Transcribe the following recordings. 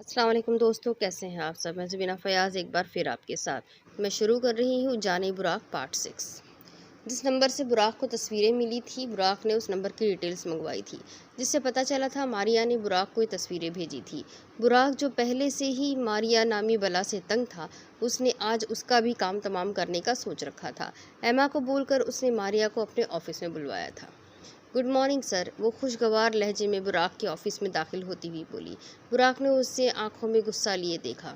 अस्सलाम वालेकुम दोस्तों, कैसे हैं आप सब। मैं ज़बीना फ़याज़ एक बार फिर आपके साथ मैं शुरू कर रही हूँ जाने बुराक पार्ट 6। जिस नंबर से बुराक को तस्वीरें मिली थी, बुराक ने उस नंबर की डिटेल्स मंगवाई थी, जिससे पता चला था मारिया ने बुराक को ये तस्वीरें भेजी थी। बुराक जो पहले से ही मारिया नामी बला से तंग था, उसने आज उसका भी काम तमाम करने का सोच रखा था। एमा को बोलकर उसने मारिया को अपने ऑफिस में बुलवाया था। गुड मॉर्निंग सर, वो खुशगवार लहजे में बुराक के ऑफिस में दाखिल होती हुई बोली। बुराक ने उससे आंखों में गुस्सा लिए देखा।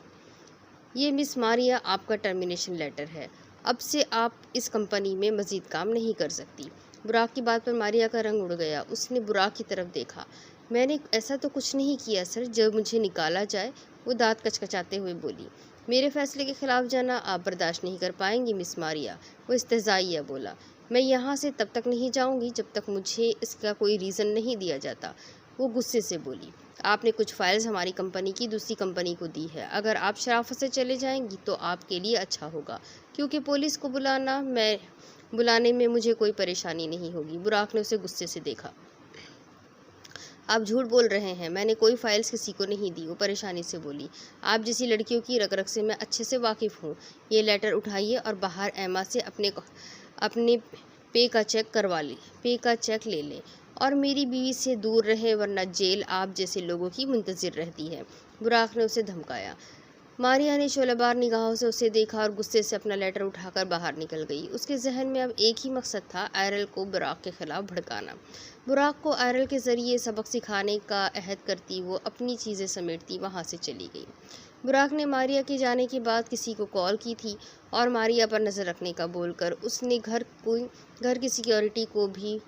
ये मिस मारिया, आपका टर्मिनेशन लेटर है। अब से आप इस कंपनी में मजीद काम नहीं कर सकती। बुराक की बात पर मारिया का रंग उड़ गया। उसने बुराक की तरफ देखा। मैंने ऐसा तो कुछ नहीं किया सर, जब मुझे निकाला जाए। वो दांत कचकचाते हुए बोली। मेरे फैसले के खिलाफ जाना आप बर्दाश्त नहीं कर पाएंगी मिस मारिया, वो इस्तेज़ाइया बोला। मैं यहाँ से तब तक नहीं जाऊँगी जब तक मुझे इसका कोई रीज़न नहीं दिया जाता, वो गुस्से से बोली। आपने कुछ फाइल्स हमारी कंपनी की दूसरी कंपनी को दी है। अगर आप शराफत से चले जाएंगी तो आपके लिए अच्छा होगा, क्योंकि पुलिस को बुलाने में मुझे कोई परेशानी नहीं होगी। बुराक ने उसे गुस्से से देखा। आप झूठ बोल रहे हैं, मैंने कोई फाइल्स किसी को नहीं दी, वो परेशानी से बोली। आप जैसी लड़कियों की रग रग से मैं अच्छे से वाकिफ़ हूँ। ये लेटर उठाइए और बाहर एमा से अपने पे का चेक ले लें और मेरी बीवी से दूर रहे, वरना जेल आप जैसे लोगों की मुंतज़िर रहती है, बुराक ने उसे धमकाया। मारिया ने शोलाबार निगाहों से उसे देखा और गुस्से से अपना लेटर उठाकर बाहर निकल गई। उसके जहन में अब एक ही मकसद था, आयरल को बुराक के खिलाफ भड़काना। बुराक को आयरल के ज़रिए सबक सिखाने का अहद करती वो अपनी चीज़ें समेटती वहाँ से चली गई। बुराक ने मारिया के जाने के बाद किसी को कॉल की थी और मारिया पर नज़र रखने का बोलकर उसने घर की सिक्योरिटी को भी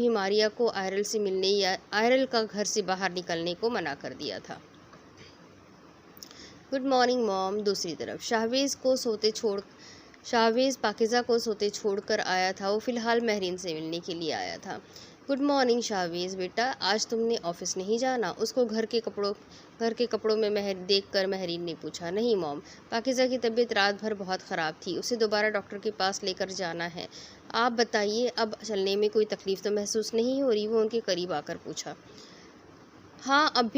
मारिया को आयरल से मिलने या आयरल का घर से बाहर निकलने को मना कर दिया था। Good morning mom. दूसरी तरफ शाहवेज़ पाकिज़ा को सोते छोड़कर आया था। वो फ़िलहाल महरीन से मिलने के लिए आया था। गुड मॉर्निंग शाहवेज़ बेटा, आज तुमने ऑफिस नहीं जाना? उसको घर के कपड़ों में देखकर महरीन ने पूछा। नहीं मॉम, पाकिज़ा की तबीयत रात भर बहुत ख़राब थी, उसे दोबारा डॉक्टर के पास लेकर जाना है। आप बताइए, अब चलने में कोई तकलीफ़ तो महसूस नहीं हो रही? वो उनके करीब आकर पूछा। हाँ, अब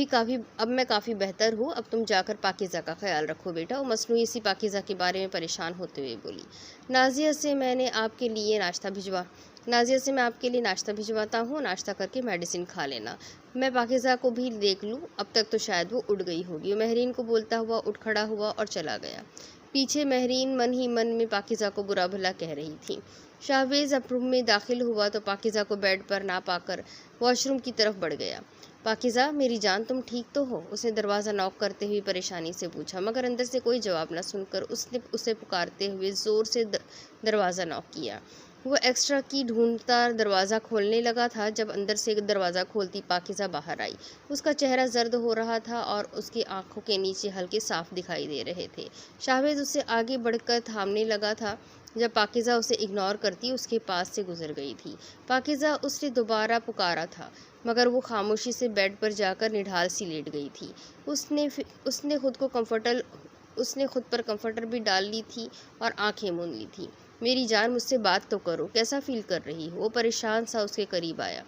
मैं काफ़ी बेहतर हूँ। अब तुम जाकर पाकिज़ा का ख्याल रखो बेटा, वो मसनूई सी पाकिज़ा के बारे में परेशान होते हुए बोली। नाज़िया से मैं आपके लिए नाश्ता भिजवाता हूँ, नाश्ता करके मेडिसिन खा लेना। मैं पाकिज़ा को भी देख लूँ, अब तक तो शायद वो उड़ गई होगी। वो महरीन को बोलता हुआ उठ खड़ा हुआ और चला गया। पीछे महरीन मन ही मन में पाकिज़ा को बुरा भला कह रही थी। शाहवेज़ अब रूम में दाखिल हुआ तो पाकिज़ा को बेड पर ना पाकर वॉशरूम की तरफ बढ़ गया। पाकिज़ा मेरी जान, तुम ठीक तो हो? उसने दरवाज़ा नॉक करते हुए परेशानी से पूछा, मगर अंदर से कोई जवाब न सुनकर उसने उसे पुकारते हुए ज़ोर से दरवाज़ा नॉक किया। वो एक्स्ट्रा की ढूंढता दरवाज़ा खोलने लगा था जब अंदर से दरवाज़ा खोलती पाकिज़ा बाहर आई। उसका चेहरा जर्द हो रहा था और उसकी आंखों के नीचे हल्के साफ दिखाई दे रहे थे। शाहवेज़ उससे आगे बढ़कर थामने लगा था जब पाकिज़ा उसे इग्नोर करती उसके पास से गुजर गई थी। पाकिज़ा उसने दोबारा पुकारा था, मगर वो खामोशी से बेड पर जाकर निढाल सी लेट गई थी। उसने खुद पर कंफर्टर भी डाल ली थी और आंखें मूंद ली थी। मेरी जान, मुझसे बात तो करो, कैसा फील कर रही हो? वो परेशान सा उसके करीब आया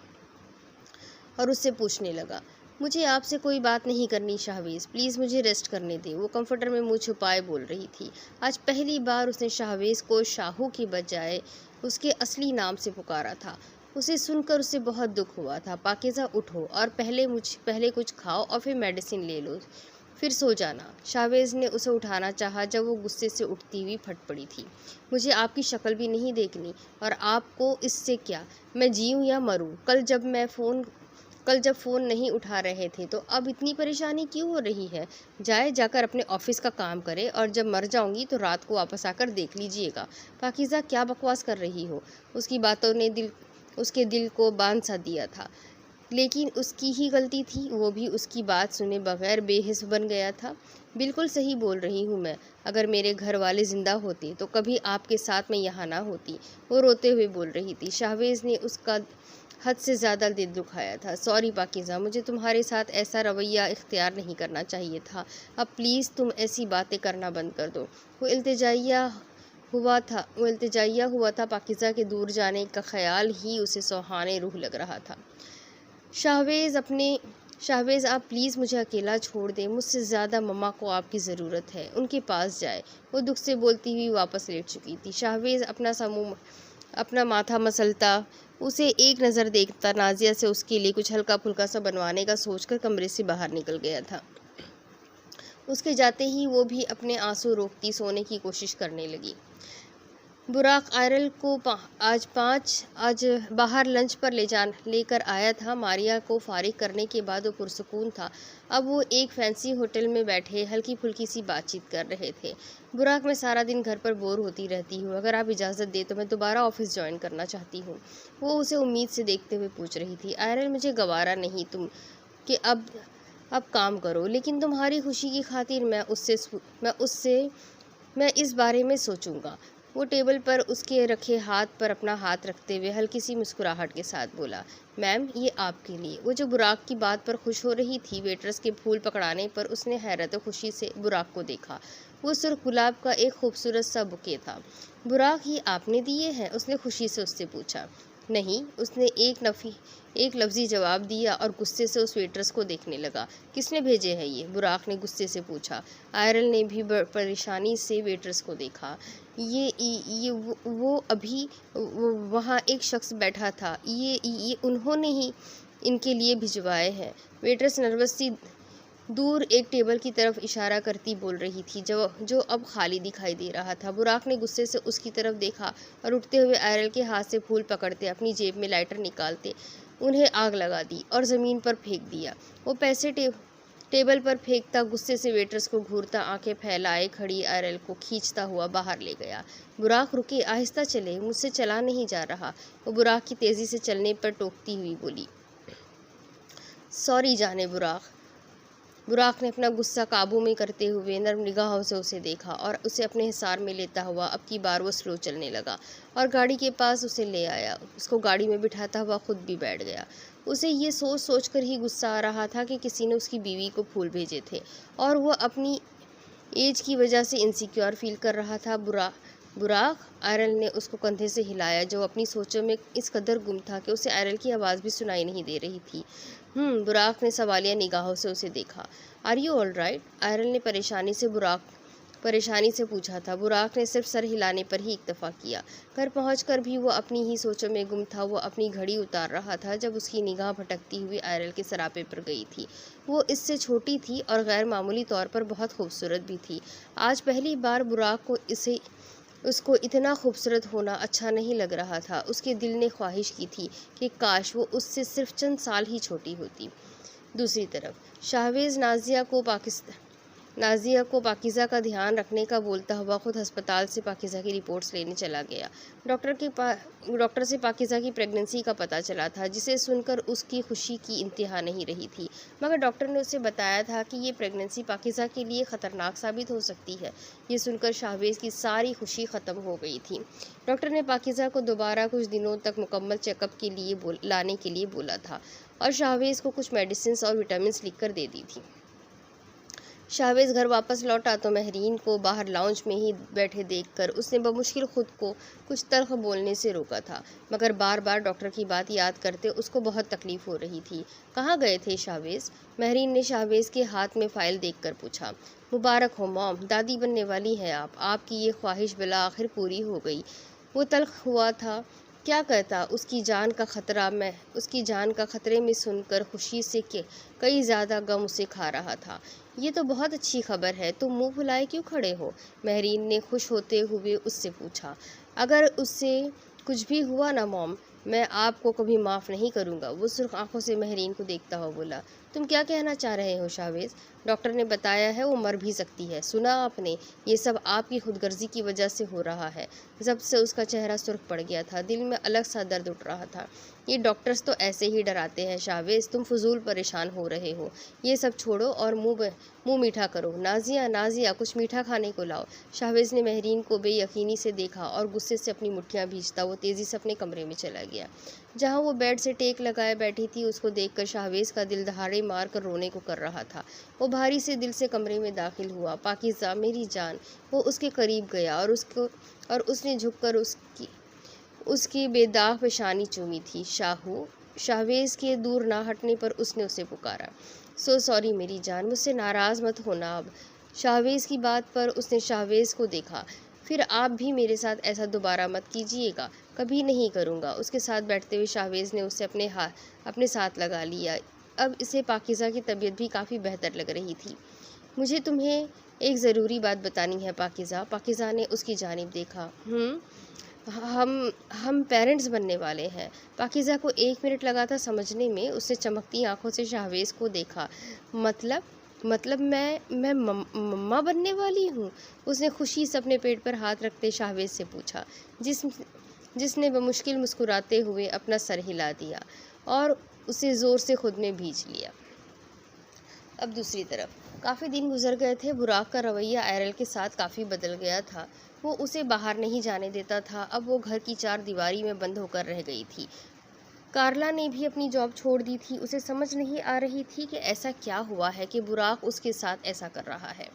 और उससे पूछने लगा। मुझे आपसे कोई बात नहीं करनी शाहवेज़, प्लीज़ मुझे रेस्ट करने दें, वो कंफर्टर में मुँह छुपाए बोल रही थी। आज पहली बार उसने शाहवेज़ को शाहू की बजाय उसके असली नाम से पुकारा था। उसे सुनकर उसे बहुत दुख हुआ था। पाकिज़ा उठो और पहले कुछ खाओ और फिर मेडिसिन ले लो, फिर सो जाना। शाहवेज़ ने उसे उठाना चाहा जब वो गुस्से से उठती हुई फट पड़ी थी। मुझे आपकी शक्ल भी नहीं देखनी, और आपको इससे क्या, मैं जीऊँ या मरूँ? कल जब फ़ोन नहीं उठा रहे थे तो अब इतनी परेशानी क्यों हो रही है? जाकर अपने ऑफिस का काम करे, और जब मर जाऊंगी तो रात को वापस आकर देख लीजिएगा। पाकिज़ा क्या बकवास कर रही हो? उसकी बातों ने उसके दिल को बांध सा दिया था, लेकिन उसकी ही गलती थी। वो भी उसकी बात सुने बगैर बेहिस बन गया था। बिल्कुल सही बोल रही हूँ मैं, अगर मेरे घर वाले ज़िंदा होते तो कभी आपके साथ मैं यहाँ ना होती, वो रोते हुए बोल रही थी। शाहवेज़ ने उसका हद से ज़्यादा दिल दुखाया था। सॉरी पाकिज़ा, मुझे तुम्हारे साथ ऐसा रवैया इख्तियार नहीं करना चाहिए था। अब प्लीज़ तुम ऐसी बातें करना बंद कर दो। वो इल्तिजाइया हुआ था। पाकिज़ा के दूर जाने का ख्याल ही उसे सुहाने रूह लग रहा था। शाहवेज़ अपने शाहवेज़ आप प्लीज़ मुझे अकेला छोड़ दें, मुझसे ज़्यादा मम्मा को आपकी ज़रूरत है, उनके पास जाए। वो दुख से बोलती हुई वापस लेट चुकी थी। शाहवेज़ अपना माथा मसलता, उसे एक नज़र देखता नाज़िया से उसके लिए कुछ हल्का फुल्का सा बनवाने का सोचकर कमरे से बाहर निकल गया था। उसके जाते ही वो भी अपने आंसू रोकती सोने की कोशिश करने लगी। बुराक आयरल को आज बाहर लंच पर लेकर आया था। मारिया को फारिग करने के बाद वो पुरसुकून था। अब वो एक फैंसी होटल में बैठे हल्की फुल्की सी बातचीत कर रहे थे। बुराक, मैं सारा दिन घर पर बोर होती रहती हूँ, अगर आप इजाज़त दें तो मैं दोबारा ऑफिस ज्वाइन करना चाहती हूँ। वो उसे उम्मीद से देखते हुए पूछ रही थी। आयरल, मुझे गवारा नहीं तुम कि अब काम करो, लेकिन तुम्हारी खुशी की खातिर मैं इस बारे में सोचूंगा। वो टेबल पर उसके रखे हाथ पर अपना हाथ रखते हुए हल्की सी मुस्कुराहट के साथ बोला, मैम ये आपके लिए। वो जो बुराक की बात पर खुश हो रही थी, वेटर्स के फूल पकड़ाने पर उसने हैरत और खुशी से बुराक को देखा। वो सुर्ख गुलाब का एक खूबसूरत सा बुके था। बुराक, ये आपने दिए हैं? उसने खुशी से उससे पूछा। नहीं, उसने एक लफ्ज़ी जवाब दिया और गुस्से से उस वेटर्स को देखने लगा। किसने भेजे हैं ये? बुराक ने गुस्से से पूछा। आयरल ने भी परेशानी से वेटर्स को देखा। ये वो अभी वहाँ एक शख्स बैठा था, ये उन्होंने ही इनके लिए भिजवाए हैं। वेटर्स नर्वस सी दूर एक टेबल की तरफ इशारा करती बोल रही थी, जो अब खाली दिखाई दे रहा था। बुराक ने गुस्से से उसकी तरफ देखा और उठते हुए आयरल के हाथ से फूल पकड़ते अपनी जेब में लाइटर निकालते उन्हें आग लगा दी और ज़मीन पर फेंक दिया। वो पैसे टेबल पर फेंकता गुस्से से वेटर्स को घूरता आंखें फैलाए खड़ी आयरल को खींचता हुआ बाहर ले गया। बुराक, रुके, आहिस्ता चले, मुझसे चला नहीं जा रहा। वो बुराक की तेज़ी से चलने पर टोकती हुई बोली। सॉरी जाने बुराक। बुराक ने अपना गुस्सा काबू में करते हुए नर्म निगाहों से उसे देखा और उसे अपने हिसार में लेता हुआ अब की बार वो स्लो चलने लगा और गाड़ी के पास उसे ले आया। उसको गाड़ी में बिठाता हुआ खुद भी बैठ गया। उसे ये सोच कर ही गुस्सा आ रहा था कि किसी ने उसकी बीवी को फूल भेजे थे और वह अपनी एज की वजह से इनसिक्योर फील कर रहा था। बुराक, आयरल ने उसको कंधे से हिलाया, जो अपनी सोचों में इस कदर गुम था कि उसे आयरल की आवाज़ भी सुनाई नहीं दे रही थी। बुराक ने सवालिया निगाहों से उसे देखा। Are you all right? आयरल ने परेशानी से पूछा था। बुराक ने सिर्फ सर हिलाने पर ही इक्तफा किया। घर पहुंचकर भी वो अपनी ही सोचों में गुम था। वो अपनी घड़ी उतार रहा था जब उसकी निगाह भटकती हुई आयरल के सरापे पर गई थी। वो इससे छोटी थी और गैर मामूली तौर पर बहुत खूबसूरत भी थी। आज पहली बार बुराक को उसको इतना खूबसूरत होना अच्छा नहीं लग रहा था। उसके दिल ने ख्वाहिश की थी कि काश वो उससे सिर्फ चंद साल ही छोटी होती। दूसरी तरफ शाहवेज़ नाज़िया को पाकिज़ा का ध्यान रखने का बोलता हुआ खुद अस्पताल से पाकिज़ा की रिपोर्ट्स लेने चला गया। डॉक्टर से पाकिज़ा की प्रेगनेंसी का पता चला था, जिसे सुनकर उसकी खुशी की इंतहा नहीं रही थी। मगर डॉक्टर ने उसे बताया था कि ये प्रेगनेंसी पाकिज़ा के लिए ख़तरनाक साबित हो सकती है। ये सुनकर शाहवेज़ की सारी खुशी ख़त्म हो गई थी। डॉक्टर ने पाकिज़ा को दोबारा कुछ दिनों तक मुकम्मल चेकअप के लिए लाने के लिए बोला था और शाहवेज़ को कुछ मेडिसिन और विटामिन लिख कर दे दी थी। शाहवेज़ घर वापस लौटा तो महरीन को बाहर लाउंज में ही बैठे देखकर उसने बमुश्किल खुद को कुछ तल्ख बोलने से रोका था, मगर बार बार डॉक्टर की बात याद करते उसको बहुत तकलीफ़ हो रही थी। कहाँ गए थे शाहवेज़? महरीन ने शाहवेज़ के हाथ में फ़ाइल देखकर पूछा। मुबारक हो मॉम, दादी बनने वाली हैं आप। आपकी ये ख्वाहिश बिला आखिर पूरी हो गई। वो तल्ख हुआ था। क्या कहता, उसकी जान का खतरे में सुनकर खुशी से कई ज़्यादा गम उसे खा रहा था। ये तो बहुत अच्छी खबर है, तुम मुंह फुलाए क्यों खड़े हो? महरीन ने खुश होते हुए उससे पूछा। अगर उससे कुछ भी हुआ ना मॉम, मैं आपको कभी माफ़ नहीं करूँगा। वो सुर्ख आंखों से महरीन को देखता हुआ बोला। तुम क्या कहना चाह रहे हो शाहवेज़? डॉक्टर ने बताया है वो मर भी सकती है। सुना आपने? ये सब आपकी खुदगर्जी की वजह से हो रहा है। जब से उसका चेहरा सुर्ख पड़ गया था, दिल में अलग सा दर्द उठ रहा था। ये डॉक्टर्स तो ऐसे ही डराते हैं शाहवेज़, तुम फजूल परेशान हो रहे हो। ये सब छोड़ो और मुँह मीठा करो। नाज़िया कुछ मीठा खाने को लाओ। शाहवेज़ ने महरीन को बेयकीनी से देखा और गुस्से से अपनी मुट्ठियाँ भींचता वो तेज़ी से अपने कमरे में चला गया। जहाँ वो बेड से टेक लगाए बैठी थी, उसको देखकर शाहवेज़ का दिल दहाड़े मार कर रोने को कर रहा था। वो भारी से दिल से कमरे में दाखिल हुआ। पाकिज़ा मेरी जान। वो उसके करीब गया और उसने झुककर उसकी बेदाग पेशानी चूमी थी। शाहू, शाहवेज़ के दूर ना हटने पर उसने उसे पुकारा, सो सॉरी मेरी जान, मुझसे नाराज़ मत होना अब। शाहवेज़ की बात पर उसने शाहवेज़ को देखा। फिर आप भी मेरे साथ ऐसा दोबारा मत कीजिएगा। कभी नहीं करूँगा। उसके साथ बैठते हुए शाहवेज़ ने उसे अपने साथ लगा लिया। अब इसे पाकीज़ा की तबीयत भी काफ़ी बेहतर लग रही थी। मुझे तुम्हें एक ज़रूरी बात बतानी है पाकीज़ा। पाकीज़ा ने उसकी जानिब देखा। हम पेरेंट्स बनने वाले हैं। पाकीज़ा को 1 मिनट लगा था समझने में। उसने चमकती आंखों से शाहवेज़ को देखा। मतलब मैं मम्मा बनने वाली हूँ? उसने खुशी से अपने पेट पर हाथ रखते शाहवेज़ से पूछा, जिसने बमुश्किल मुस्कुराते हुए अपना सर हिला दिया और उसे ज़ोर से खुद में भींच लिया। अब दूसरी तरफ काफ़ी दिन गुजर गए थे। बुराक का रवैया आयरल के साथ काफ़ी बदल गया था। वो उसे बाहर नहीं जाने देता था। अब वो घर की 4 दीवारी में बंद होकर रह गई थी। कार्ला ने भी अपनी जॉब छोड़ दी थी। उसे समझ नहीं आ रही थी कि ऐसा क्या हुआ है कि बुराक उसके साथ ऐसा कर रहा है।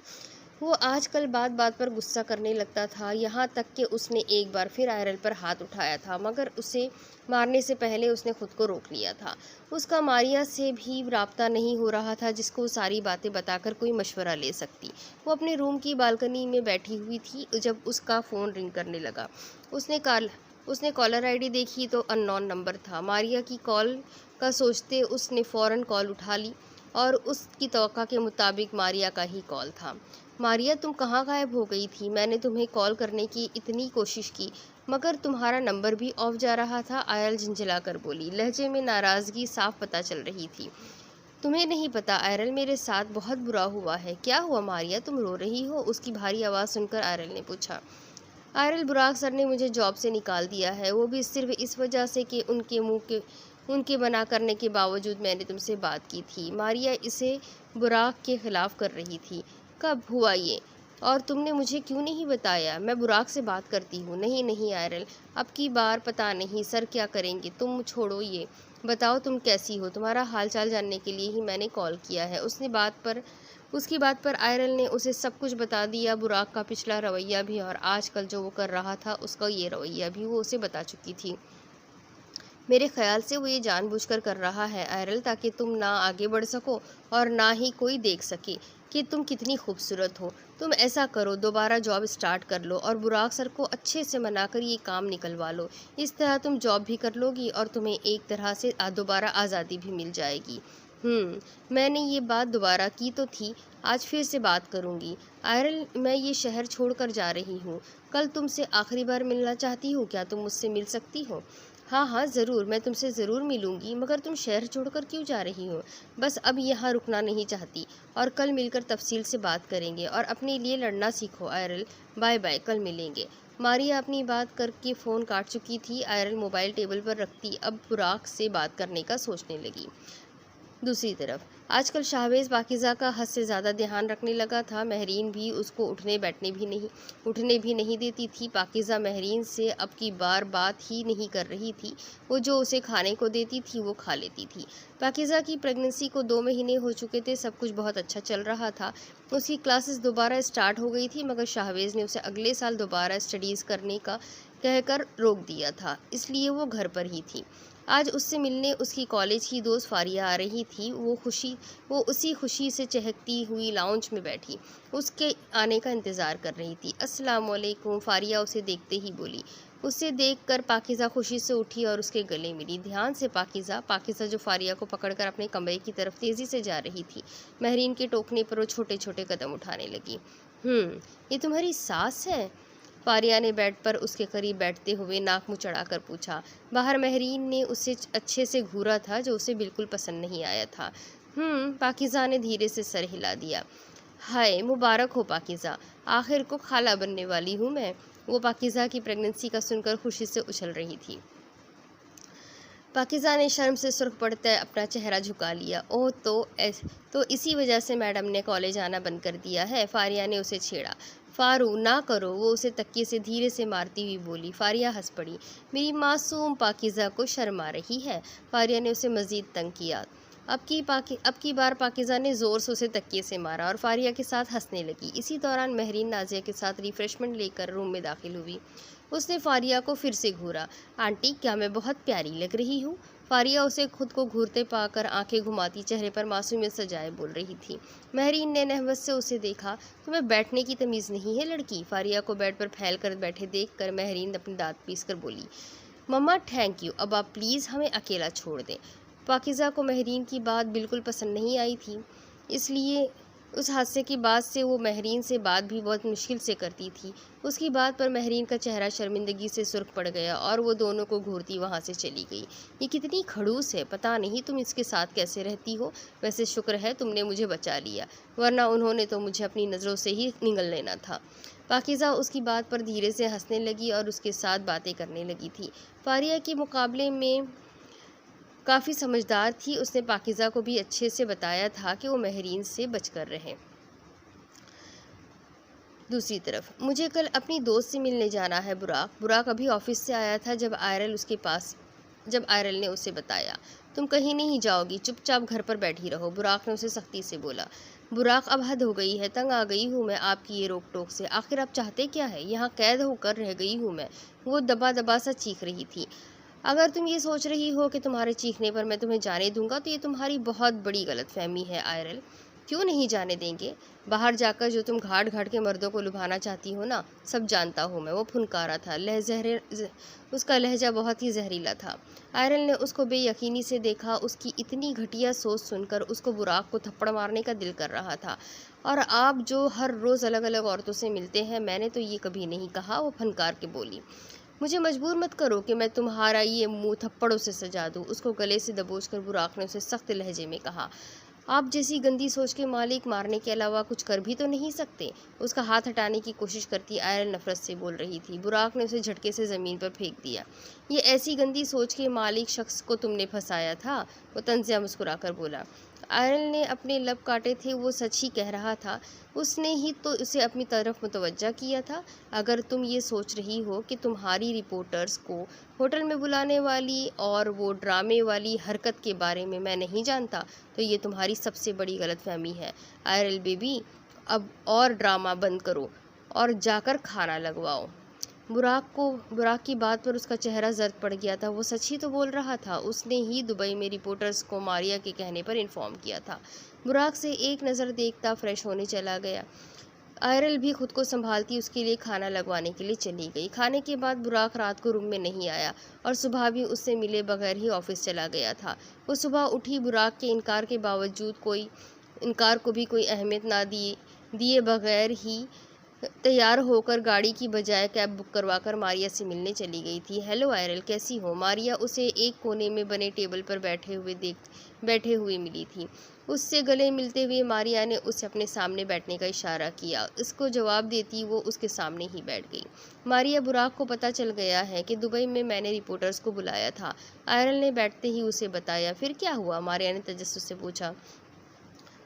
वो आजकल बात बात पर गुस्सा करने लगता था, यहाँ तक कि उसने एक बार फिर आयरल पर हाथ उठाया था, मगर उसे मारने से पहले उसने खुद को रोक लिया था। उसका मारिया से भी राब्ता नहीं हो रहा था जिसको सारी बातें बताकर कोई मशवरा ले सकती। वो अपने रूम की बालकनी में बैठी हुई थी जब उसका फ़ोन रिंग करने लगा। उसने कॉलर आईडी देखी तो अननोन नंबर था। मारिया की कॉल का सोचते उसने फ़ौरन कॉल उठा ली और उसकी तवक्का के मुताबिक मारिया का ही कॉल था। मारिया, तुम कहाँ गायब हो गई थी? मैंने तुम्हें कॉल करने की इतनी कोशिश की मगर तुम्हारा नंबर भी ऑफ जा रहा था। आयरल झंझलाकर बोली। लहजे में नाराज़गी साफ पता चल रही थी। तुम्हें नहीं पता आयरल, मेरे साथ बहुत बुरा हुआ है। क्या हुआ मारिया, तुम रो रही हो? उसकी भारी आवाज़ सुनकर आयरल ने पूछा। आयरल, बुराक सर ने मुझे जॉब से निकाल दिया है, वो भी सिर्फ इस वजह से कि उनके मना करने के बावजूद मैंने तुमसे बात की थी। मारिया इसे बुराक के ख़िलाफ़ कर रही थी। कब हुआ ये? और तुमने मुझे क्यों नहीं बताया? मैं बुराक से बात करती हूँ। नहीं आयरल, अब की बार पता नहीं सर क्या करेंगे। तुम छोड़ो ये, बताओ तुम कैसी हो? तुम्हारा हाल चाल जानने के लिए ही मैंने कॉल किया है। उसकी बात पर आयरल ने उसे सब कुछ बता दिया। बुराक का पिछला रवैया भी और आजकल जो वो कर रहा था उसका ये रवैया भी वो उसे बता चुकी थी। मेरे ख्याल से वो ये जानबूझकर कर रहा है आयरल, ताकि तुम ना आगे बढ़ सको और ना ही कोई देख सके कि तुम कितनी खूबसूरत हो। तुम ऐसा करो, दोबारा जॉब स्टार्ट कर लो और बुराक सर को अच्छे से मनाकर ये काम निकलवा लो। इस तरह तुम जॉब भी कर लोगी और तुम्हें एक तरह से दोबारा आज़ादी भी मिल जाएगी। मैंने ये बात दोबारा की तो थी, आज फिर से बात करूँगी। आयरल, मैं ये शहर छोड़कर जा रही हूँ। कल तुमसे आखिरी बार मिलना चाहती हूँ। क्या तुम मुझसे मिल सकती हो? हाँ ज़रूर, मैं तुमसे ज़रूर मिलूँगी। मगर तुम शहर छोड़कर क्यों जा रही हो? बस अब यहाँ रुकना नहीं चाहती और कल मिलकर तफसील से बात करेंगे और अपने लिए लड़ना सीखो आयरल। बाय बाय, कल मिलेंगे। मारिया अपनी बात करके फ़ोन काट चुकी थी। आयरल मोबाइल टेबल पर रखती अब बुराक से बात करने का सोचने लगी। दूसरी तरफ आजकल शाहवेज़ पाकीज़ा का हद से ज़्यादा ध्यान रखने लगा था। महरीन भी उसको उठने भी नहीं देती थी। पाकीज़ा महरीन से अब की बार बात ही नहीं कर रही थी। वो जो उसे खाने को देती थी वो खा लेती थी। पाकीज़ा की प्रेगनेंसी को 2 महीने हो चुके थे। सब कुछ बहुत अच्छा चल रहा था। उसकी क्लासेस दोबारा स्टार्ट हो गई थी, मगर शाहवेज़ ने उसे अगले साल दोबारा स्टडीज़ करने का कहकर रोक दिया था, इसलिए वो घर पर ही थी। आज उससे मिलने उसकी कॉलेज की दोस्त फारिया आ रही थी। वो उसी खुशी से चहकती हुई लाउंज में बैठी उसके आने का इंतज़ार कर रही थी। अस्सलाम वालेकुम, फारिया उसे देखते ही बोली। उसे देखकर पाकीज़ा खुशी से उठी और उसके गले मिली। ध्यान से पाकीज़ा जो फारिया को पकड़कर अपने कमरे की तरफ तेज़ी से जा रही थी। महरीन के टोकने पर वो छोटे छोटे कदम उठाने लगी। ये तुम्हारी सास है? फारिया ने बेड पर उसके करीब बैठते हुए नाक मुँह चढ़ाकर पूछा। बाहर महरीन ने उसे अच्छे से घूरा था, जो उसे बिल्कुल पसंद नहीं आया था। पाकीज़ा ने धीरे से सर हिला दिया। हाय मुबारक हो पाकीज़ा, आखिर को खाला बनने वाली हूँ मैं। वो पाकीज़ा की प्रेगनेंसी का सुनकर खुशी से उछल रही थी। पाकीज़ा ने शर्म से सुर्ख पड़ते अपना चेहरा झुका लिया। ओह, तो इसी वजह से मैडम ने कॉलेज आना बंद कर दिया है? फारिया ने उसे छेड़ा। फारू, ना करो, वो उसे तकिए से धीरे से मारती हुई बोली। फारिया हंस पड़ी। मेरी मासूम पाकीज़ा को शर्म आ रही है। फारिया ने उसे मज़ीद तंग किया। अब की बार पाकीज़ा ने ज़ोर से उसे तकिए से मारा और फारिया के साथ हंसने लगी। इसी दौरान महरीन नाजिया के साथ रिफ़्रेशमेंट लेकर रूम में दाखिल हुई। उसने फारिया को फिर से घूरा। आंटी, क्या मैं बहुत प्यारी लग रही हूँ? फारिया उसे खुद को घूरते पाकर आंखें घुमाती चेहरे पर मासूमियत सजाए बोल रही थी। महरीन ने नहवत से उसे देखा। तुम्हें बैठने की तमीज़ नहीं है लड़की? फारिया को बेड पर फैल कर बैठे देख कर महरीन अपनी दांत पीस कर बोली। मम्मा थैंक यू, अब आप प्लीज़ हमें अकेला छोड़ दें। पाकिज़ा को महरीन की बात बिल्कुल पसंद नहीं आई थी, इसलिए उस हादसे के बाद से वो महरीन से बात भी बहुत मुश्किल से करती थी। उसकी बात पर महरीन का चेहरा शर्मिंदगी से सुर्ख पड़ गया और वो दोनों को घूरती वहाँ से चली गई। ये कितनी खड़ूस है, पता नहीं तुम इसके साथ कैसे रहती हो। वैसे शुक्र है तुमने मुझे बचा लिया, वरना उन्होंने तो मुझे अपनी नज़रों से ही निगल लेना था। पाकिज़ा उसकी बात पर धीरे से हंसने लगी और उसके साथ बातें करने लगी थी। फारिया के मुकाबले में काफ़ी समझदार थी। उसने पाकिज़ा को भी अच्छे से बताया था कि वो महरीन से बचकर रहे। दूसरी तरफ मुझे कल अपनी दोस्त से मिलने जाना है बुराक अभी ऑफिस से आया था जब आयरल ने उसे बताया। तुम कहीं नहीं जाओगी, चुपचाप घर पर बैठी रहो, बुराक ने उसे सख्ती से बोला। बुराक, अब हद हो गई है, तंग आ गई हूँ मैं आपकी ये रोक टोक से। आखिर आप चाहते क्या है? यहाँ कैद होकर रह गई हूँ मैं। वो दबा दबा सा चीख रही थी। अगर तुम ये सोच रही हो कि तुम्हारे चीखने पर मैं तुम्हें जाने दूंगा तो ये तुम्हारी बहुत बड़ी गलतफहमी है आयरल। क्यों नहीं जाने देंगे? बाहर जाकर जो तुम घाट घाट के मर्दों को लुभाना चाहती हो ना, सब जानता हूँ मैं। वो फुनकारा था। उसका लहजा बहुत ही जहरीला था। आयरल ने उसको बेयकीनी से देखा। उसकी इतनी घटिया सोच सुनकर उसको बुराक को थप्पड़ मारने का दिल कर रहा था। और आप जो हर रोज़ अलग अलग औरतों से मिलते हैं, मैंने तो ये कभी नहीं कहा, वो फनकार के बोली। मुझे मजबूर मत करो कि मैं तुम्हारा ये मुंह थप्पड़ों से सजा दूं। उसको गले से दबोचकर बुराक ने उसे सख्त लहजे में कहा। आप जैसी गंदी सोच के मालिक मारने के अलावा कुछ कर भी तो नहीं सकते। उसका हाथ हटाने की कोशिश करती आयरल नफरत से बोल रही थी। बुराक ने उसे झटके से ज़मीन पर फेंक दिया। ये ऐसी गंदी सोच के मालिक शख्स को तुमने फंसाया था, वो तंजिया मुस्कुराकर बोला। आयरल ने अपने लब काटे थे। वो सच ही कह रहा था। उसने ही तो उसे अपनी तरफ मुतवज्जा किया था। अगर तुम ये सोच रही हो कि तुम्हारी रिपोर्टर्स को होटल में बुलाने वाली और वो ड्रामे वाली हरकत के बारे में मैं नहीं जानता, तो ये तुम्हारी सबसे बड़ी गलतफहमी है। आयरल बेबी, अब और ड्रामा बंद करो और जाकर खाना लगवाओ। बुराक की बात पर उसका चेहरा जर्द पड़ गया था। वो सच ही तो बोल रहा था। उसने ही दुबई में रिपोर्टर्स को मारिया के कहने पर इन्फॉर्म किया था। बुराक से एक नज़र देखता फ्रेश होने चला गया। आयरल भी खुद को संभालती उसके लिए खाना लगवाने के लिए चली गई। खाने के बाद बुराक रात को रूम में नहीं आया और सुबह भी उससे मिले बगैर ही ऑफिस चला गया था। वो सुबह उठी बुराक के इनकार के बावजूद इनकार को भी कोई अहमियत ना दिए बगैर ही तैयार होकर गाड़ी की बजाय कैब बुक करवाकर मारिया से मिलने चली गई थी। हेलो आयरल, कैसी हो? मारिया उसे एक कोने में बने टेबल पर बैठे हुए मिली थी। उससे गले मिलते हुए मारिया ने उसे अपने सामने बैठने का इशारा किया। इसको जवाब देती वो उसके सामने ही बैठ गई। मारिया, बुराक को पता चल गया है कि दुबई में मैंने रिपोर्टर्स को बुलाया था। आयरल ने बैठते ही उसे बताया। फिर क्या हुआ? मारिया ने तजस्सुस से पूछा।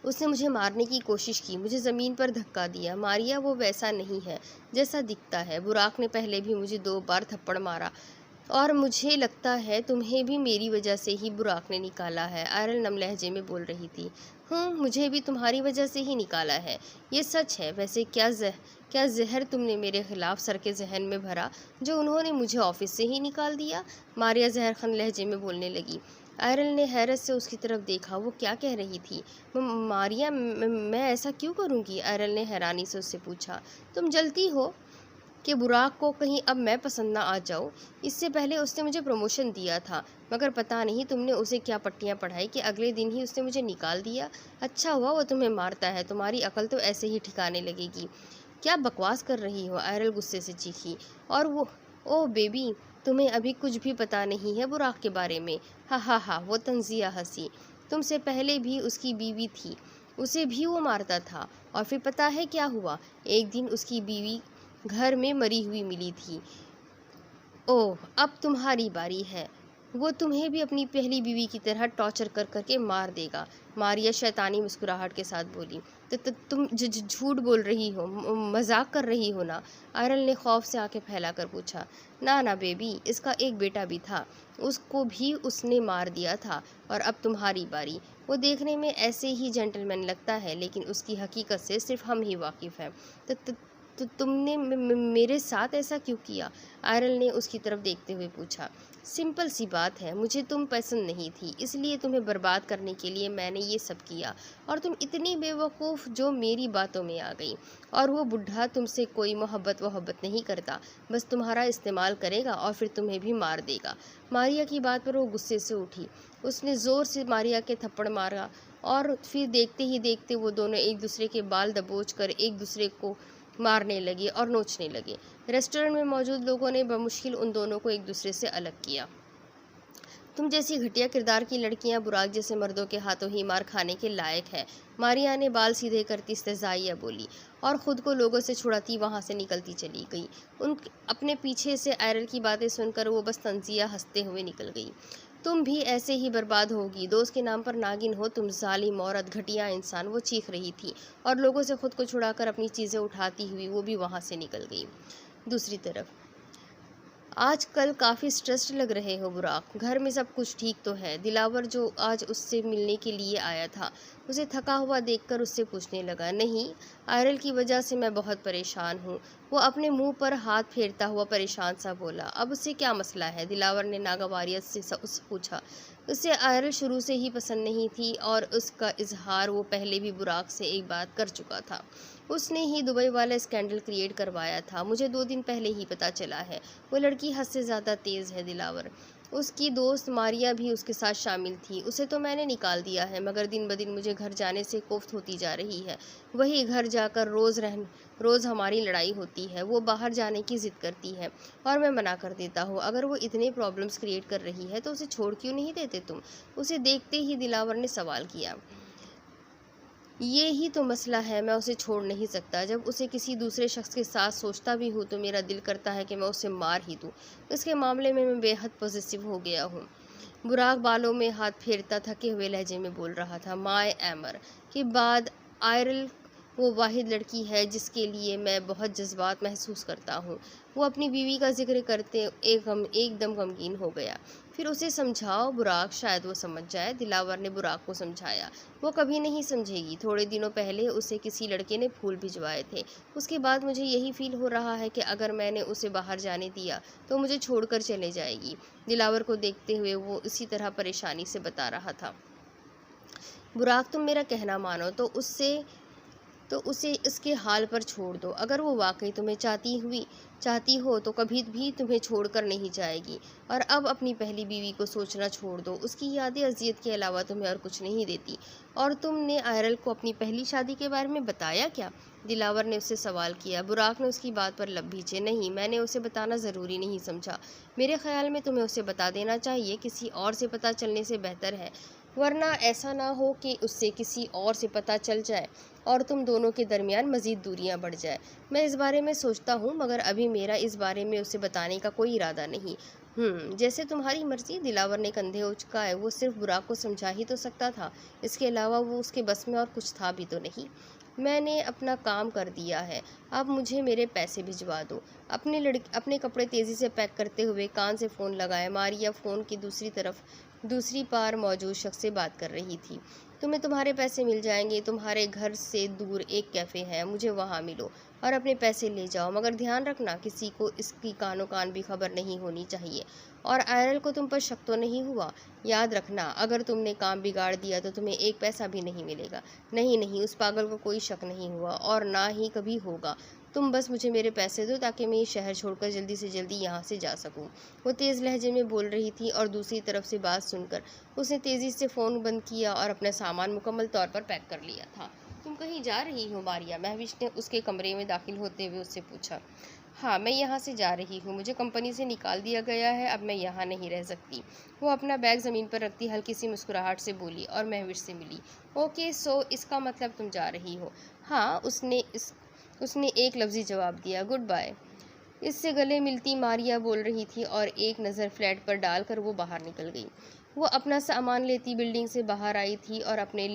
उसने मुझे मारने की कोशिश की, मुझे ज़मीन पर धक्का दिया। मारिया, वो वैसा नहीं है जैसा दिखता है। बुराक ने पहले भी मुझे 2 बार थप्पड़ मारा और मुझे लगता है तुम्हें भी मेरी वजह से ही बुराक ने निकाला है। आयरल नम लहजे में बोल रही थी। मुझे भी तुम्हारी वजह से ही निकाला है, ये सच है। वैसे क्या जहर तुमने मेरे खिलाफ सर के जहन में भरा जो उन्होंने मुझे ऑफिस से ही निकाल दिया? मारिया जहरखन लहजे में बोलने लगी। आयरल ने हैरत से उसकी तरफ देखा। वो क्या कह रही थी? मारिया, मैं ऐसा क्यों करूँगी? आयरल ने हैरानी से उससे पूछा। तुम जलती हो कि बुराक को कहीं अब मैं पसंद ना आ जाऊँ। इससे पहले उसने मुझे प्रमोशन दिया था, मगर पता नहीं तुमने उसे क्या पट्टियाँ पढ़ाई कि अगले दिन ही उसने मुझे निकाल दिया। अच्छा हुआ वो तुम्हें मारता है, तुम्हारी अकल तो ऐसे ही ठिकाने लगेगी। क्या बकवास कर रही हो? आयरल गुस्से से चीखी। और वो, ओह बेबी, तुम्हें अभी कुछ भी पता नहीं है बुराक के बारे में। हा हा हा, वो तंजिया हंसी। तुमसे पहले भी उसकी बीवी थी, उसे भी वो मारता था। और फिर पता है क्या हुआ? एक दिन उसकी बीवी घर में मरी हुई मिली थी। ओह, अब तुम्हारी बारी है। वो तुम्हें भी अपनी पहली बीवी की तरह टॉर्चर कर करके मार देगा। मारिया शैतानी मुस्कुराहट के साथ बोली। तो तुम झूठ बोल रही हो, मजाक कर रही हो ना? आयरल ने खौफ से आंखें फैलाकर पूछा। ना ना बेबी, इसका एक बेटा भी था, उसको भी उसने मार दिया था। और अब तुम्हारी बारी। वो देखने में ऐसे ही जेंटलमैन लगता है, लेकिन उसकी हकीकत से सिर्फ हम ही वाकिफ़ हैं। तो तुमने मेरे साथ ऐसा क्यों किया? आयरल ने उसकी तरफ देखते हुए पूछा। सिंपल सी बात है, मुझे तुम पसंद नहीं थी, इसलिए तुम्हें बर्बाद करने के लिए मैंने ये सब किया, और तुम इतनी बेवकूफ़ जो मेरी बातों में आ गई। और वो बुढ़ा तुमसे कोई मोहब्बत नहीं करता, बस तुम्हारा इस्तेमाल करेगा और फिर तुम्हें भी मार देगा। मारिया की बात पर वो गुस्से से उठी। उसने ज़ोर से मारिया के थप्पड़ मारा और फिर देखते ही देखते वो दोनों एक दूसरे के बाल दबोच कर एक दूसरे को मारने लगे और नोचने लगे। रेस्टोरेंट में मौजूद लोगों ने बमुश्किल उन दोनों को एक दूसरे से अलग किया। तुम जैसी घटिया किरदार की लड़कियां बुराक जैसे मर्दों के हाथों ही मार खाने के लायक है, मारिया ने बाल सीधे करती इस्तेज़ाइया बोली और ख़ुद को लोगों से छुड़ाती वहां से निकलती चली गई। उन अपने पीछे से आयरल की बातें सुनकर वो बस तंजिया हंसते हुए निकल गई। तुम भी ऐसे ही बर्बाद होगी, दोस्त के नाम पर नागिन हो तुम, जालिम औरत, घटिया इंसान, वो चीख रही थी और लोगों से खुद को छुड़ाकर अपनी चीज़ें उठाती हुई वो भी वहाँ से निकल गई। दूसरी तरफ, आजकल काफ़ी स्ट्रेस्ड लग रहे हो बुराक, घर में सब कुछ ठीक तो है? दिलावर जो आज उससे मिलने के लिए आया था, उसे थका हुआ देखकर उससे पूछने लगा। नहीं, आयरल की वजह से मैं बहुत परेशान हूँ, वो अपने मुंह पर हाथ फेरता हुआ परेशान सा बोला। अब उससे क्या मसला है? दिलावर ने नागवारियत से उससे पूछा। उसे आयरल शुरू से ही पसंद नहीं थी और उसका इजहार वो पहले भी बुराक से एक बात कर चुका था। उसने ही दुबई वाला स्कैंडल क्रिएट करवाया था, मुझे 2 दिन पहले ही पता चला है। वो लड़की हद से ज़्यादा तेज़ है दिलावर। उसकी दोस्त मारिया भी उसके साथ शामिल थी। उसे तो मैंने निकाल दिया है, मगर दिन ब दिन मुझे घर जाने से कोफ्त होती जा रही है। वही घर जाकर रोज़ हमारी लड़ाई होती है। वो बाहर जाने की ज़िद करती है और मैं मना कर देता हूँ। अगर वो इतने प्रॉब्लम्स क्रिएट कर रही है तो उसे छोड़ क्यों नहीं देते तुम? उसे देखते ही दिलावर ने सवाल किया। ये ही तो मसला है, मैं उसे छोड़ नहीं सकता। जब उसे किसी दूसरे शख्स के साथ सोचता भी हूँ तो मेरा दिल करता है कि मैं उसे मार ही दूँ। इसके मामले में मैं बेहद पॉजिटिव हो गया हूँ। बुराक बालों में हाथ फेरता थके हुए लहजे में बोल रहा था। माय एमर के बाद आयरल वो वाहिद लड़की है जिसके लिए मैं बहुत जज्बात महसूस करता हूँ। वो अपनी बीवी का जिक्र करते एकदम गमगीन हो गया। फिर उसे समझाओ बुराक, शायद वो समझ जाए। दिलावर ने बुराक को समझाया। वो कभी नहीं समझेगी। थोड़े दिनों पहले उसे किसी लड़के ने फूल भिजवाए थे। उसके बाद मुझे यही फील हो रहा है कि अगर मैंने उसे बाहर जाने दिया तो मुझे छोड़कर चले जाएगी। दिलावर को देखते हुए वो इसी तरह परेशानी से बता रहा था। बुराक, तुम मेरा कहना मानो तो उसे इसके हाल पर छोड़ दो। अगर वो वाकई तुम्हें चाहती हो तो कभी भी तुम्हें छोड़कर नहीं जाएगी। और अब अपनी पहली बीवी को सोचना छोड़ दो। उसकी यादें अजियत के अलावा तुम्हें और कुछ नहीं देती। और तुमने आयरल को अपनी पहली शादी के बारे में बताया क्या? दिलावर ने उससे सवाल किया। बुराक ने उसकी बात पर लब भींचे। नहीं, मैंने उसे बताना ज़रूरी नहीं समझा। मेरे ख्याल में तुम्हें उसे बता देना चाहिए। किसी और से पता चलने से बेहतर है, वरना ऐसा ना हो कि उससे किसी और से पता चल जाए और तुम दोनों के दरमियान मज़ीद दूरियां बढ़ जाए। मैं इस बारे में सोचता हूँ, मगर अभी मेरा इस बारे में उसे बताने का कोई इरादा नहीं। जैसे तुम्हारी मर्जी। दिलावर ने कंधे उचकाए। वो सिर्फ बुराक को समझा ही तो सकता था, इसके अलावा वो उसके बस में और कुछ था भी तो नहीं। मैंने अपना काम कर दिया है, अब मुझे मेरे पैसे भिजवा दो। अपने कपड़े तेज़ी से पैक करते हुए कान से फ़ोन लगाए। मारिया फ़ोन की दूसरी पार मौजूद शख्स से बात कर रही थी। तुम्हें तुम्हारे पैसे मिल जाएंगे। तुम्हारे घर से दूर एक कैफ़े है, मुझे वहाँ मिलो और अपने पैसे ले जाओ। मगर ध्यान रखना, किसी को इसकी कानो कान भी खबर नहीं होनी चाहिए। और आयरल को तुम पर शक तो नहीं हुआ? याद रखना, अगर तुमने काम बिगाड़ दिया तो तुम्हें एक पैसा भी नहीं मिलेगा। नहीं, उस पागल को कोई शक नहीं हुआ और ना ही कभी होगा। तुम बस मुझे मेरे पैसे दो ताकि मैं ये शहर छोड़कर जल्दी से जल्दी यहाँ से जा सकूँ। वो तेज़ लहजे में बोल रही थी और दूसरी तरफ से बात सुनकर उसने तेज़ी से फ़ोन बंद किया और अपना सामान मुकम्मल तौर पर पैक कर लिया था। तुम कहीं जा रही हो मारिया? महविश ने उसके कमरे में दाखिल होते हुए उससे पूछा। हाँ, मैं यहाँ से जा रही हूँ। मुझे कंपनी से निकाल दिया गया है, अब मैं यहाँ नहीं रह सकती। वो अपना बैग ज़मीन पर रखती हल्की सी मुस्कुराहट से बोली और महविश से मिली। ओके, सो इसका मतलब तुम जा रही हो? हाँ, उसने एक लफ्ज़ी जवाब दिया। Goodbye. इससे गले मिलती मारिया बोल रही थी और एक नज़र फ्लैट पर डालकर वो बाहर निकल गई। वो अपना सामान लेती बिल्डिंग से बाहर आई थी और अपने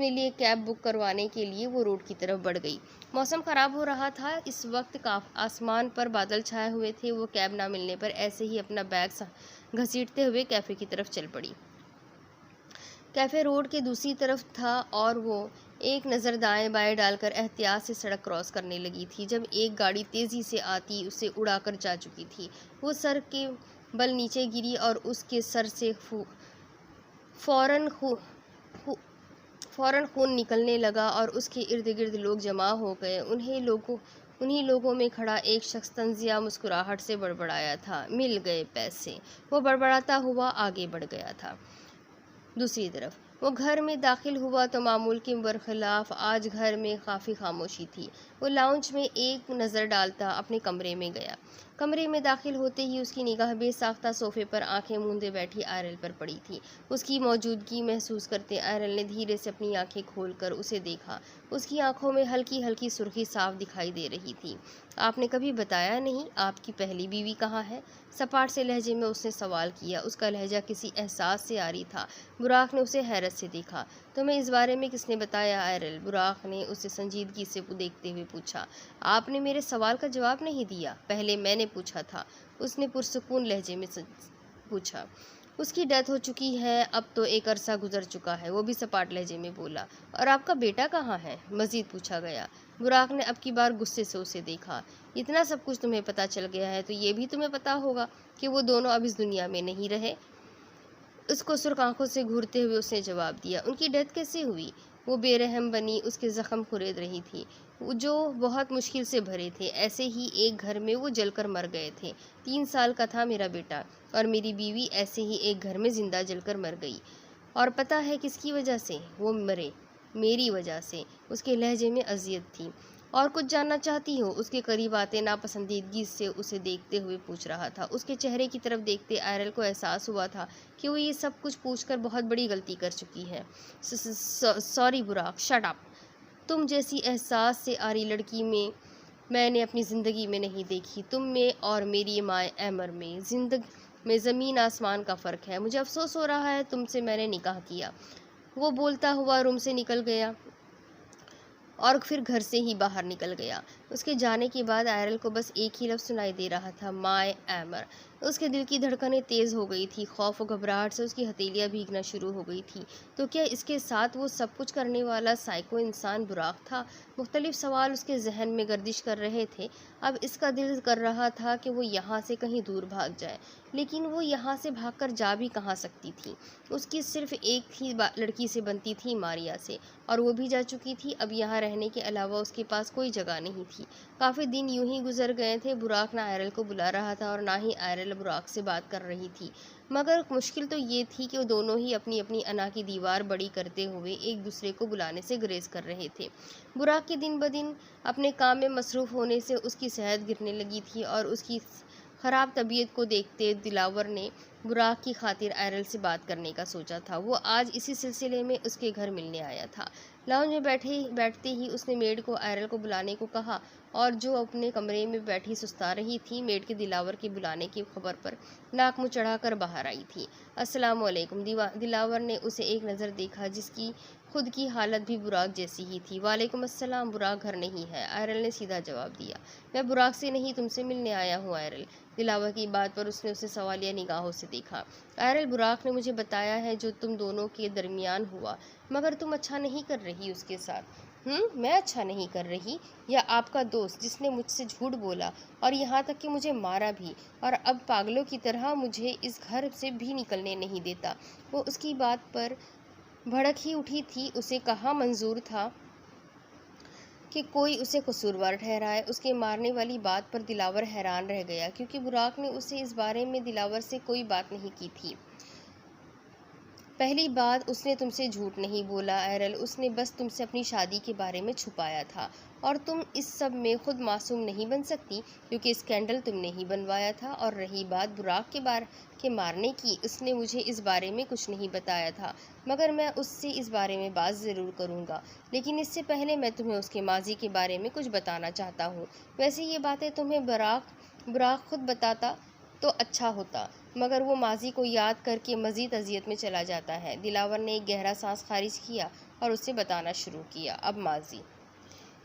लिए कैब बुक करवाने के लिए वो रोड की तरफ बढ़ गई। मौसम ख़राब हो रहा था इस वक्त, आसमान पर बादल छाए हुए थे। वो कैब ना मिलने पर ऐसे ही अपना बैग घसीटते हुए कैफ़े की तरफ चल पड़ी। कैफ़े रोड के दूसरी तरफ था और वो एक नज़र दाएं बाएं डालकर एहतियात से सड़क क्रॉस करने लगी थी जब एक गाड़ी तेज़ी से आती उसे उड़ाकर जा चुकी थी। वो सर के बल नीचे गिरी और उसके सर से फौरन खून निकलने लगा और उसके इर्द गिर्द लोग जमा हो गए। उन्हीं लोगों में खड़ा एक शख्स तंजिया मुस्कुराहट से बड़बड़ाया था, मिल गए पैसे। वो बड़बड़ाता हुआ आगे बढ़ गया था। दूसरी तरफ वो घर में दाखिल हुआ तो मामूल के बरखिलाफ आज घर में काफ़ी खामोशी थी। वो लाउंज में एक नज़र डालता अपने कमरे में गया। कमरे में दाखिल होते ही उसकी निगाह बेसाख्ता सोफे पर आंखें मूंदे बैठी आयरल पर पड़ी थी। उसकी मौजूदगी महसूस करते आयरल ने धीरे से अपनी आंखें खोलकर उसे देखा। उसकी आंखों में हल्की हल्की सुर्खी साफ दिखाई दे रही थी। आपने कभी बताया नहीं, आपकी पहली बीवी कहाँ है? सपाट से लहजे में उसने सवाल किया। उसका लहजा किसी एहसास से आ रही था। बुराक ने उसे हैरत से देखा। तुम्हें इस बारे में किसने बताया आयरल? बुराक ने उसे संजीदगी से देखते हुए पूछा। आपने मेरे सवाल का जवाब नहीं दिया। पहले मैंने पूछा था, उसने पुरसुकून लहजे में पूछा। उसकी डेथ हो चुकी है, अब तो एक अरसा गुजर चुका है, वो भी सपाट लहजे में बोला। और आपका बेटा कहाँ है? मजीद पूछा गया। बुराक ने अब की बार गुस्से से उसे देखा। इतना सब कुछ तुम्हें पता चल गया है तो ये भी तुम्हें पता होगा कि वो दोनों अब इस दुनिया में नहीं रहे। उसको सुर्ख आंखों से घूरते हुए उसने जवाब दिया। उनकी डेथ कैसे हुई? वो बेरहम बनी उसके जख्म खुरेद रही थी जो बहुत मुश्किल से भरे थे। ऐसे ही एक घर में वो जलकर मर गए थे। 3 साल का था मेरा बेटा और मेरी बीवी ऐसे ही एक घर में जिंदा जलकर मर गई। और पता है किसकी वजह से वो मरे? मेरी वजह से। उसके लहजे में अजियत थी। और कुछ जानना चाहती हो? उसके करीब आते नापसंदीदगी से उसे देखते हुए पूछ रहा था। उसके चेहरे की तरफ देखते आयरल को एहसास हुआ था कि वो ये सब कुछ पूछकर बहुत बड़ी गलती कर चुकी है। सॉरी बुराक, शट अप। तुम जैसी एहसास से आ रही लड़की मैंने अपनी ज़िंदगी में नहीं देखी। तुम में और मेरी माँ एमर में ज़मीन आसमान का फ़र्क है। मुझे अफसोस हो रहा है तुमसे मैंने निकाह किया। वो बोलता हुआ रूम से निकल गया और फिर घर से ही बाहर निकल गया। उसके जाने के बाद आयरल को बस एक ही लफ्ज़ सुनाई दे रहा था, माय एमर। उसके दिल की धड़कनें तेज़ हो गई थी। खौफ और घबराहट से उसकी हथेलियाँ भीगना शुरू हो गई थी। तो क्या इसके साथ वो सब कुछ करने वाला साइको इंसान बुराक था? मुख्तलिफ सवाल उसके जहन में गर्दिश कर रहे थे। अब इसका दिल कर रहा था कि वो यहाँ से कहीं दूर भाग जाए, लेकिन वो यहाँ से भागकर जा भी कहाँ सकती थी? उसकी सिर्फ एक ही लड़की से बनती थी, मारिया से, और वो भी जा चुकी थी। अब यहाँ रहने के अलावा उसके पास कोई जगह नहीं थी। काफ़ी दिन यूं ही गुजर गए थे। बुराक ना आयरल को बुला रहा था और ना ही आयरल बुराक से बात कर रही थी। मगर मुश्किल तो ये थी कि वो दोनों ही अपनी अपनी अना की दीवार बड़ी करते हुए एक दूसरे को बुलाने से गुरेज कर रहे थे। बुराक के दिन ब दिन अपने काम में मसरूफ़ होने से उसकी सेहत गिरने लगी थी और उसकी ख़राब तबीयत को देखते दिलावर ने बुराक की खातिर आयरल से बात करने का सोचा था। वो आज इसी सिलसिले में उसके घर मिलने आया था। लाउंज में बैठते ही उसने मेड को आयरल को बुलाने को कहा और जो अपने कमरे में बैठी सुस्ता रही थी, मेड के दिलावर के बुलाने की खबर पर नाक मुँह चढ़ाकर बाहर आई थी। अस्सलाम वालेकुम। दिलावर ने उसे एक नज़र देखा जिसकी खुद की हालत भी बुराक जैसी ही थी। वालेकुम अस्सलाम, बुराक घर नहीं है, आयरल ने सीधा जवाब दिया। मैं बुराक से नहीं तुमसे मिलने आया हूँ आयरल। दिलावर की बात पर उसने उसे सवालिया निगाहों से देखा। आयरल, बुराक ने मुझे बताया है जो तुम दोनों के दरमियान हुआ, मगर तुम अच्छा नहीं कर रही उसके साथ। मैं अच्छा नहीं कर रही? या आपका दोस्त जिसने मुझसे झूठ बोला और यहाँ तक कि मुझे मारा भी और अब पागलों की तरह मुझे इस घर से भी निकलने नहीं देता? वो उसकी बात पर भड़क ही उठी थी। उसे कहाँ मंजूर था कि कोई उसे कसूरवार ठहराए? उसके मारने वाली बात पर दिलावर हैरान रह गया क्योंकि बुराक ने उसे इस बारे में दिलावर से कोई बात नहीं की थी। पहली बात, उसने तुमसे झूठ नहीं बोला आयरल, उसने बस तुमसे अपनी शादी के बारे में छुपाया था और तुम इस सब में खुद मासूम नहीं बन सकती क्योंकि स्कैंडल तुमने ही बनवाया था। और रही बात बुराक के मारने की, उसने मुझे इस बारे में कुछ नहीं बताया था, मगर मैं उससे इस बारे में बात ज़रूर करूँगा। लेकिन इससे पहले मैं तुम्हें उसके माजी के बारे में कुछ बताना चाहता हूँ। वैसे ये बातें तुम्हें बुराक खुद बताता तो अच्छा होता, मगर वो माजी को याद करके मज़ीद अजियत में चला जाता है। दिलावर ने एक गहरा सांस खारिज किया और उससे बताना शुरू किया। अब माजी,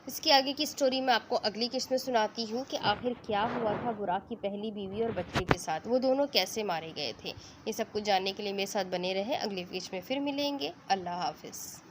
इसके आगे की स्टोरी मैं आपको अगली किस्त में सुनाती हूँ कि आखिर क्या हुआ था बुराक की पहली बीवी और बच्चे के साथ, वो दोनों कैसे मारे गए थे। ये सब कुछ जानने के लिए मेरे साथ बने रहे। अगली किस्त में फिर मिलेंगे। अल्लाह हाफिज़।